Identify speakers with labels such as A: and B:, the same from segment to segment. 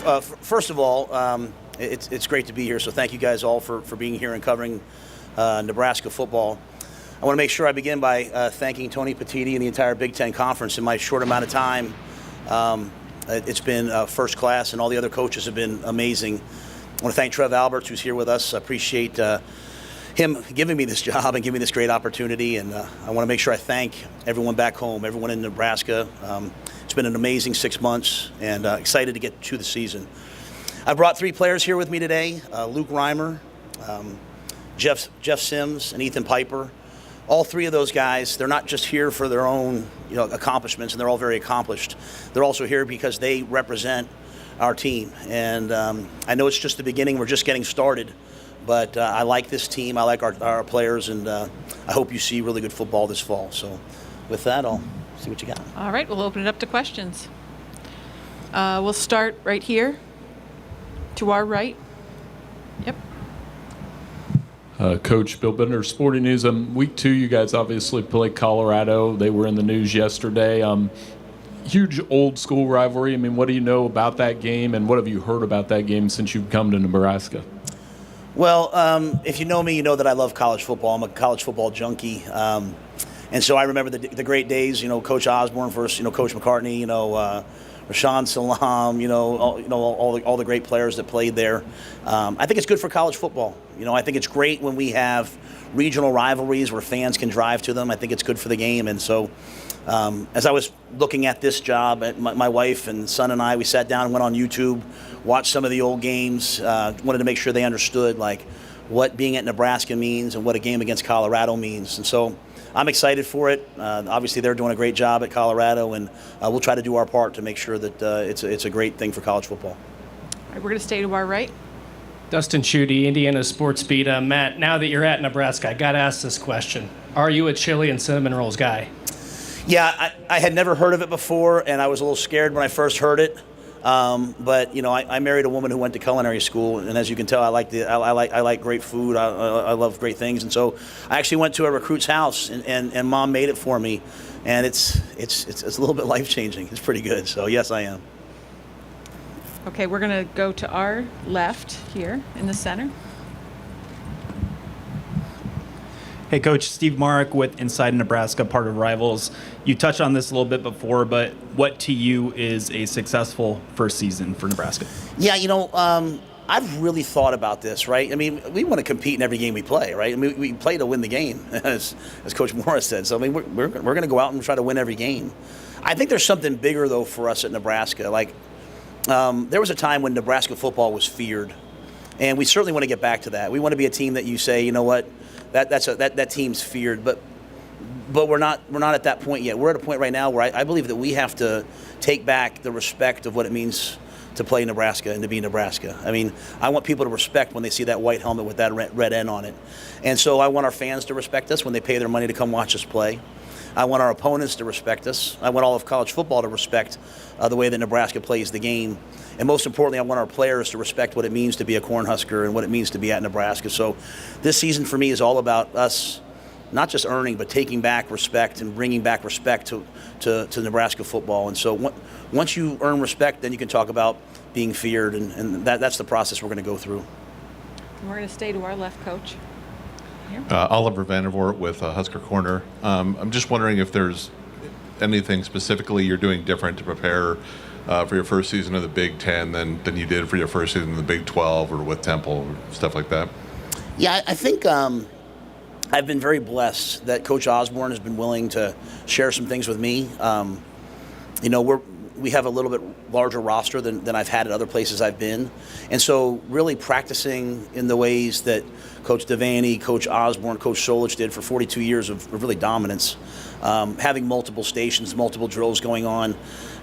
A: First of all, it's great to be here. So thank you guys all for being here and covering Nebraska football. I want to make sure I begin by thanking Tony Petitti and the entire Big Ten Conference. In my short amount of time, it's been first class, and all the other coaches have been amazing. I want to thank Trev Alberts, who's here with us. I appreciate him giving me this job and giving me this great opportunity. And I want to make sure I thank everyone back home, everyone in Nebraska. It's been an amazing 6 months, and excited to get to the season. I brought 3 players here with me today: Luke Reimer, Jeff Sims, and Ethan Piper. All 3 of those guys, they're not just here for their own accomplishments, and they're all very accomplished. They're also here because they represent our team. And I know it's just the beginning. We're just getting started. But I like this team. I like our players, and I hope you see really good football this fall. So with that, I'll see what you got.
B: All right, we'll open it up to questions. We'll start right here to our right. Yep.
C: Coach Bill Bender, Sporting News. Week 2, you guys obviously played Colorado. They were in the news yesterday. Huge old school rivalry. I mean, what do you know about that game, and what have you heard about that game since you've come to Nebraska?
A: Well, if you know me, you know that I love college football. I'm a college football junkie. And so I remember the great days, Coach Osborne versus, Coach McCartney, Rashawn Salam, all the great players that played there. I think it's good for college football. I think it's great when we have regional rivalries where fans can drive to them. I think it's good for the game. And so as I was looking at this job, my wife and son and I, we sat down and went on YouTube, watched some of the old games, wanted to make sure they understood what being at Nebraska means and what a game against Colorado means. And so I'm excited for it. Obviously, they're doing a great job at Colorado, and we'll try to do our part to make sure that it's a great thing for college football.
B: All right, we're going to stay to our right.
D: Dustin Schutte, Indiana Sports Beat. Matt, now that you're at Nebraska, I got to ask this question. Are you a chili and cinnamon rolls guy?
A: Yeah, I had never heard of it before, and I was a little scared when I first heard it. But I married a woman who went to culinary school, and as you can tell, I like great food. I love great things, and so I actually went to a recruit's house, and Mom made it for me, and it's a little bit life changing. It's pretty good. So yes, I am.
B: Okay, we're going to go to our left here in the center.
E: Hey, Coach, Steve Marek with Inside Nebraska, part of Rivals. You touched on this a little bit before, but what to you is a successful first season for Nebraska?
A: Yeah, I've really thought about this, right? I mean, we want to compete in every game we play, right? I mean, we play to win the game, as Coach Morris said. So, I mean, we're going to go out and try to win every game. I think there's something bigger, though, for us at Nebraska. There was a time when Nebraska football was feared, and we certainly want to get back to that. We want to be a team that you say, you know what, that team's feared, but we're not at that point yet. We're at a point right now where I believe that we have to take back the respect of what it means to play Nebraska and to be Nebraska. I mean, I want people to respect when they see that white helmet with that red N on it. And so I want our fans to respect us when they pay their money to come watch us play. I want our opponents to respect us. I want all of college football to respect the way that Nebraska plays the game. And most importantly, I want our players to respect what it means to be a Cornhusker and what it means to be at Nebraska. So this season for me is all about us not just earning, but taking back respect and bringing back respect to Nebraska football. And so once you earn respect, then you can talk about being feared, and that's the process we're going to go through.
B: And we're going to stay to our left, Coach.
F: Oliver Vandervoort with Husker Corner. I'm just wondering if there's anything specifically you're doing different to prepare for your first season of the Big Ten than you did for your first season of the Big 12 or with Temple or stuff like that?
A: Yeah, I think I've been very blessed that Coach Osborne has been willing to share some things with me. We have a little bit larger roster than I've had at other places I've been. And so really practicing in the ways that Coach Devaney, Coach Osborne, Coach Solich did for 42 years of really dominance, having multiple stations, multiple drills going on,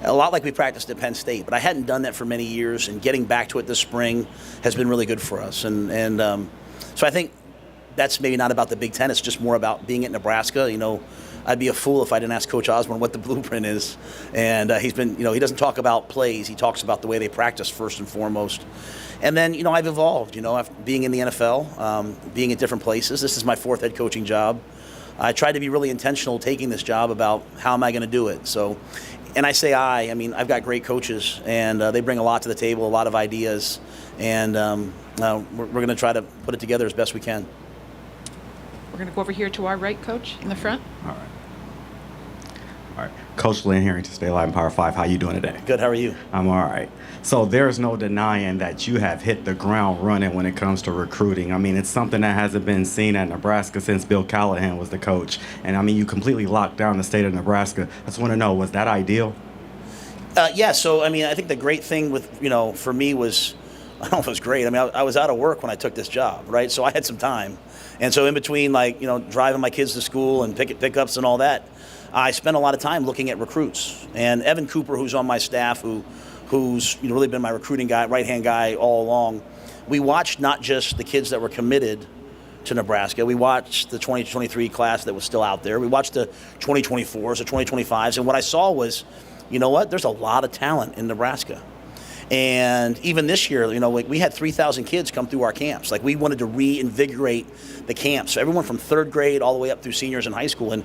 A: a lot like we practiced at Penn State. But I hadn't done that for many years, and getting back to it this spring has been really good for us. And so I think that's maybe not about the Big Ten. It's just more about being at Nebraska. I'd be a fool if I didn't ask Coach Osborne what the blueprint is. And he's been, he doesn't talk about plays. He talks about the way they practice first and foremost. And then, I've evolved, being in the NFL, being at different places. This is my 4th head coaching job. I tried to be really intentional taking this job about how am I going to do it. So and I say I mean, I've got great coaches, and they bring a lot to the table, a lot of ideas, and we're going to try to put it together as best we can.
B: We're going to go over here to our right, Coach, in the front.
G: All right. Coach Lynn Harrington, State Line Power 5. How you doing today?
A: Good. How are you?
G: I'm all right. So there's no denying that you have hit the ground running when it comes to recruiting. I mean, it's something that hasn't been seen at Nebraska since Bill Callahan was the coach. And, I mean, you completely locked down the state of Nebraska. I just want to know, was that ideal?
A: Yeah, so, I mean, I think the great thing with, for me was, I don't know if it was great. I mean, I was out of work when I took this job, right? So I had some time. And so in between, driving my kids to school and pickups and all that, I spent a lot of time looking at recruits. And Evan Cooper, who's on my staff, who's really been my recruiting guy, right-hand guy all along, we watched not just the kids that were committed to Nebraska. We watched the 2023 class that was still out there. We watched the 2024s, the 2025s. And what I saw was, you know what? There's a lot of talent in Nebraska. And even this year, we had 3,000 kids come through our camps. We wanted to reinvigorate the camps. So everyone from third grade all the way up through seniors in high school. And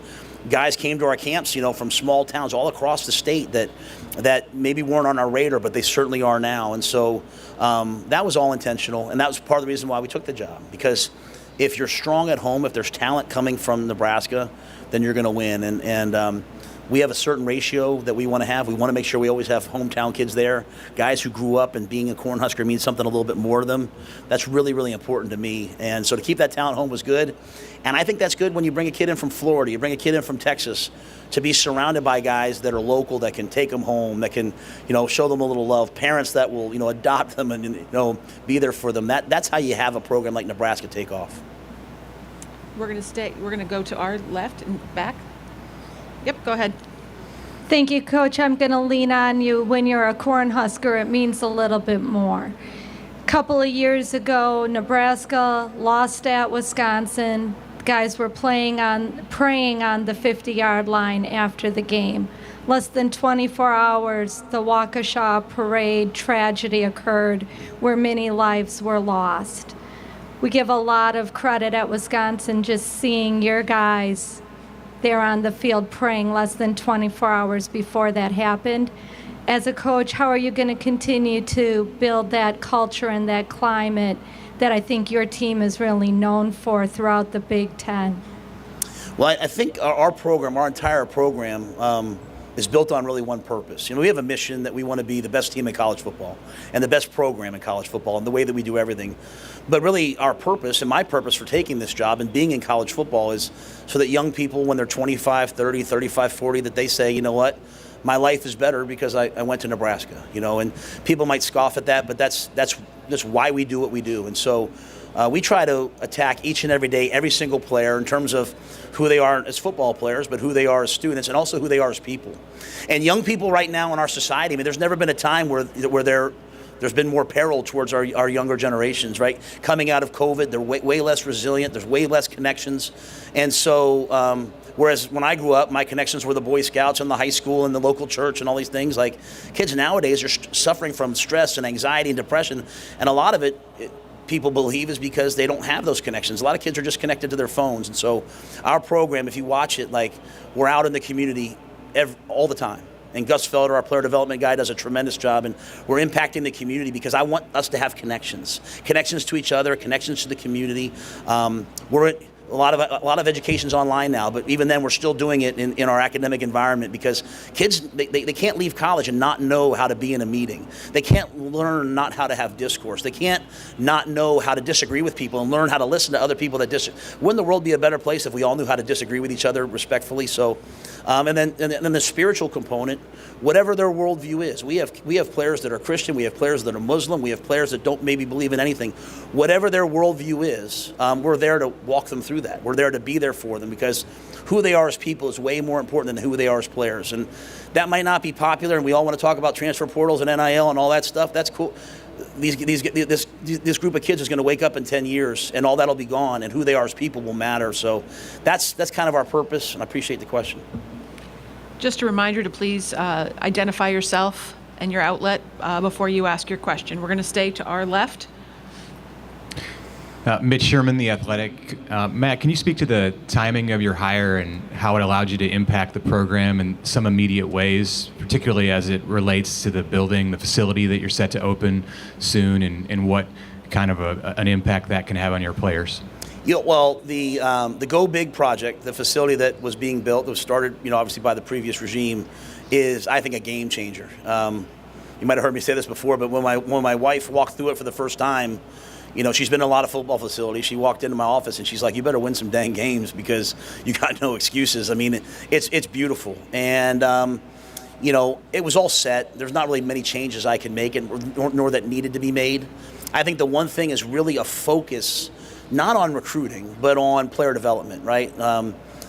A: guys came to our camps, from small towns all across the state that maybe weren't on our radar, but they certainly are now. And so that was all intentional. And that was part of the reason why we took the job. Because if you're strong at home, if there's talent coming from Nebraska, then you're going to win. And we have a certain ratio that we want to have. We want to make sure we always have hometown kids there, guys who grew up, and being a Cornhusker means something a little bit more to them. That's really, really important to me. And so to keep that talent home was good. And I think that's good when you bring a kid in from Florida, you bring a kid in from Texas, to be surrounded by guys that are local, that can take them home, that can, show them a little love, parents that will, adopt them and, be there for them. That's how you have a program like Nebraska take off.
B: We're going to go to our left and back. Yep, go ahead.
H: Thank you, Coach. I'm going to lean on you. When you're a Cornhusker, it means a little bit more. A couple of years ago, Nebraska lost at Wisconsin. Guys were praying on the 50-yard line after the game. Less than 24 hours, the Waukesha parade tragedy occurred where many lives were lost. We give a lot of credit at Wisconsin just seeing your guys there on the field praying less than 24 hours before that happened. As a coach, how are you going to continue to build that culture and that climate that I think your team is really known for throughout the Big Ten?
A: Well, I think our program, our entire program, is built on really one purpose. We have a mission that we want to be the best team in college football and the best program in college football and the way that we do everything. But really our purpose and my purpose for taking this job and being in college football is so that young people, when they're 25, 30, 35, 40, that they say, you know what, my life is better because I went to Nebraska, and people might scoff at that, but that's why we do what we do. And so we try to attack each and every day, every single player in terms of who they are as football players, but who they are as students, and also who they are as people. And young people right now in our society, I mean, there's never been a time where there's been more peril towards our younger generations, right? Coming out of COVID, they're way less resilient. There's way less connections. And so whereas when I grew up, my connections were the Boy Scouts and the high school and the local church and all these things. Kids nowadays are suffering from stress and anxiety and depression. And a lot of it people believe is because they don't have those connections. A lot of kids are just connected to their phones. And so our program, if you watch it, we're out in the community all the time. And Gus Felder, our player development guy, does a tremendous job. And we're impacting the community because I want us to have connections to each other, connections to the community. A lot of education's online now, but even then we're still doing it in our academic environment because kids, they can't leave college and not know how to be in a meeting. They can't learn not how to have discourse. They can't not know how to disagree with people and learn how to listen to other people that disagree. Wouldn't the world be a better place if we all knew how to disagree with each other respectfully? So, and then the spiritual component, whatever their worldview is. We have players that are Christian. We have players that are Muslim. We have players that don't maybe believe in anything. Whatever their worldview is, we're there to walk them through that. We're there to be there for them because who they are as people is way more important than who they are as players. And that might not be popular, and we all want to talk about transfer portals and NIL and all that stuff. That's cool. This group of kids is going to wake up in 10 years, and all that'll be gone, and who they are as people will matter. So that's kind of our purpose, and I appreciate the question.
B: Just a reminder to please identify yourself and your outlet before you ask your question. We're going to stay to our left.
I: Mitch Sherman, The Athletic. Matt, can you speak to the timing of your hire and how it allowed you to impact the program in some immediate ways, particularly as it relates to the building, the facility that you're set to open soon, and what kind of an impact that can have on your players?
A: Well, the Go Big project, the facility that was being built, that was started, obviously by the previous regime, is, I think, a game changer. You might have heard me say this before, but when my wife walked through it for the first time, she's been in a lot of football facilities. She walked into my office and she's like, "You better win some dang games because you got no excuses." I mean, it's beautiful, and it was all set. There's not really many changes I can make, nor that needed to be made. I think the one thing is really a focus, not on recruiting, but on player development, right?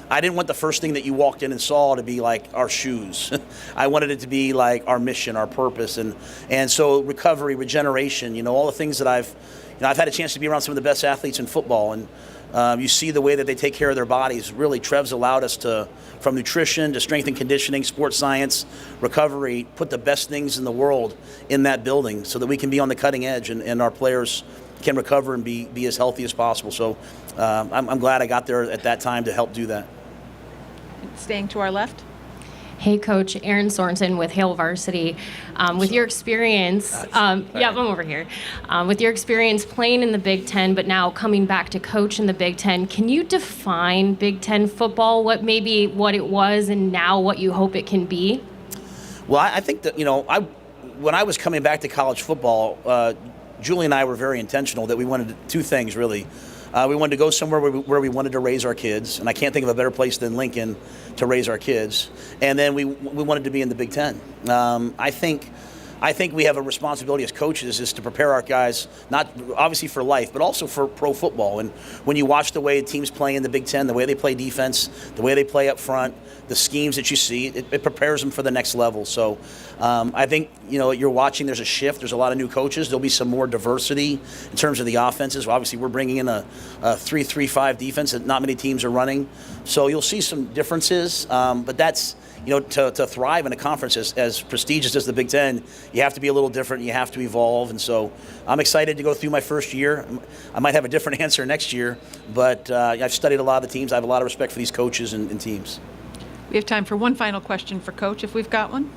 A: I didn't want the first thing that you walked in and saw to be like our shoes. I wanted it to be like our mission, our purpose, and so recovery, regeneration, all the things that I've had a chance to be around some of the best athletes in football, and you see the way that they take care of their bodies. Really, Trev's allowed us to, from nutrition to strength and conditioning, sports science, recovery, put the best things in the world in that building so that we can be on the cutting edge and our players can recover and be as healthy as possible. So I'm glad I got there at that time to help do that.
B: Staying to our left.
J: Hey, Coach. Aaron Sorensen with Hale Varsity. With your experience, I'm over here. With your experience playing in the Big Ten, but now coming back to coach in the Big Ten, can you define Big Ten football? What it was and now what you hope it can be?
A: Well, I think that when I was coming back to college football, Julie and I were very intentional that we wanted two things really. We wanted to go somewhere where we wanted to raise our kids, and I can't think of a better place than Lincoln to raise our kids. And then we wanted to be in the Big Ten. I think we have a responsibility as coaches is to prepare our guys, not obviously for life, but also for pro football. And when you watch the way teams play in the Big Ten, the way they play defense, the way they play up front, the schemes that you see, it prepares them for the next level. So I think, you're watching, there's a shift. There's a lot of new coaches. There'll be some more diversity in terms of the offenses. Obviously, we're bringing in a 3-3-5 defense that not many teams are running. So you'll see some differences, but that's, to thrive in a conference as prestigious as the Big Ten, you have to be a little different. You have to evolve. And so I'm excited to go through my first year. I might have a different answer next year, but I've studied a lot of the teams. I have a lot of respect for these coaches and teams.
B: We have time for one final question for Coach, if we've got one.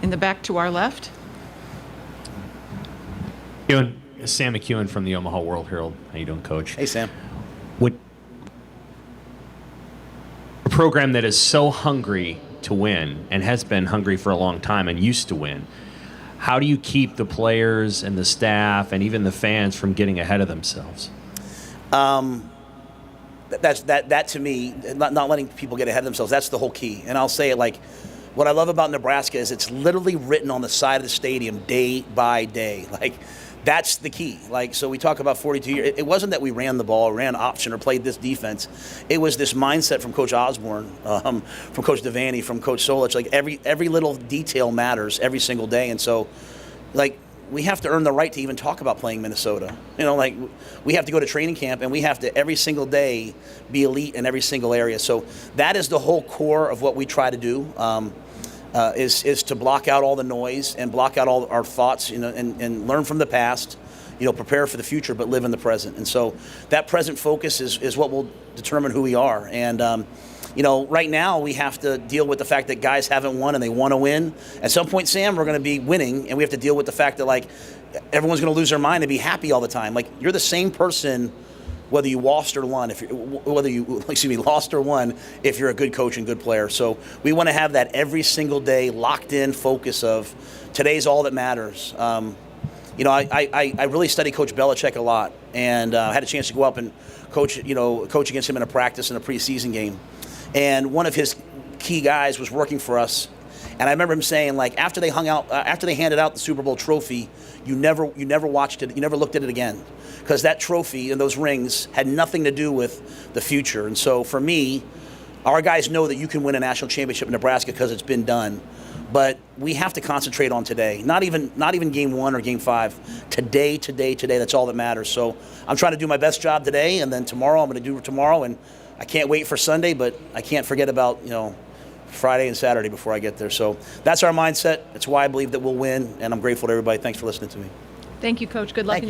B: In the back to our left.
K: Sam McEwen from the Omaha World Herald. How you doing, Coach?
A: Hey, Sam.
K: A program that is so hungry to win and has been hungry for a long time and used to win, how do you keep the players and the staff and even the fans from getting ahead of themselves?
A: That to me, not letting people get ahead of themselves, that's the whole key. And I'll say it like, what I love about Nebraska is it's literally written on the side of the stadium day by day. Like, that's the key. Like, so we talk about 42 years. It wasn't that we ran the ball, ran option, or played this defense. It was this mindset from Coach Osborne, from Coach Devaney, from Coach Solich. Like, every little detail matters every single day. And so, like, we have to earn the right to even talk about playing Minnesota. We have to go to training camp and we have to every single day be elite in every single area. So that is the whole core of what we try to do, is to block out all the noise and block out all our thoughts, and learn from the past, prepare for the future, but live in the present. And so that present focus is what will determine who we are. And, right now we have to deal with the fact that guys haven't won and they want to win. At some point, Sam, we're going to be winning, and we have to deal with the fact that, like, everyone's going to lose their mind and be happy all the time. Like, you're the same person whether you lost or won. Lost or won, if you're a good coach and good player. So we want to have that every single day, locked in focus of today's all that matters. I really study Coach Belichick a lot, and had a chance to go up and coach against him in a practice in a preseason game. And one of his key guys was working for us, and I remember him saying, like, after they handed out the Super Bowl trophy, you never watched it, you never looked at it again, because that trophy and those rings had nothing to do with the future. And so for me, our guys know that you can win a national championship in Nebraska because it's been done, but we have to concentrate on today. Not even game 1 or game 5. Today. That's all that matters. So I'm trying to do my best job today, and then tomorrow I'm going to do tomorrow, and I can't wait for Sunday, but I can't forget about, Friday and Saturday before I get there. So that's our mindset. That's why I believe that we'll win, and I'm grateful to everybody. Thanks for listening to me.
B: Thank you, Coach. Good luck
A: Thank
B: in
A: you.
B: your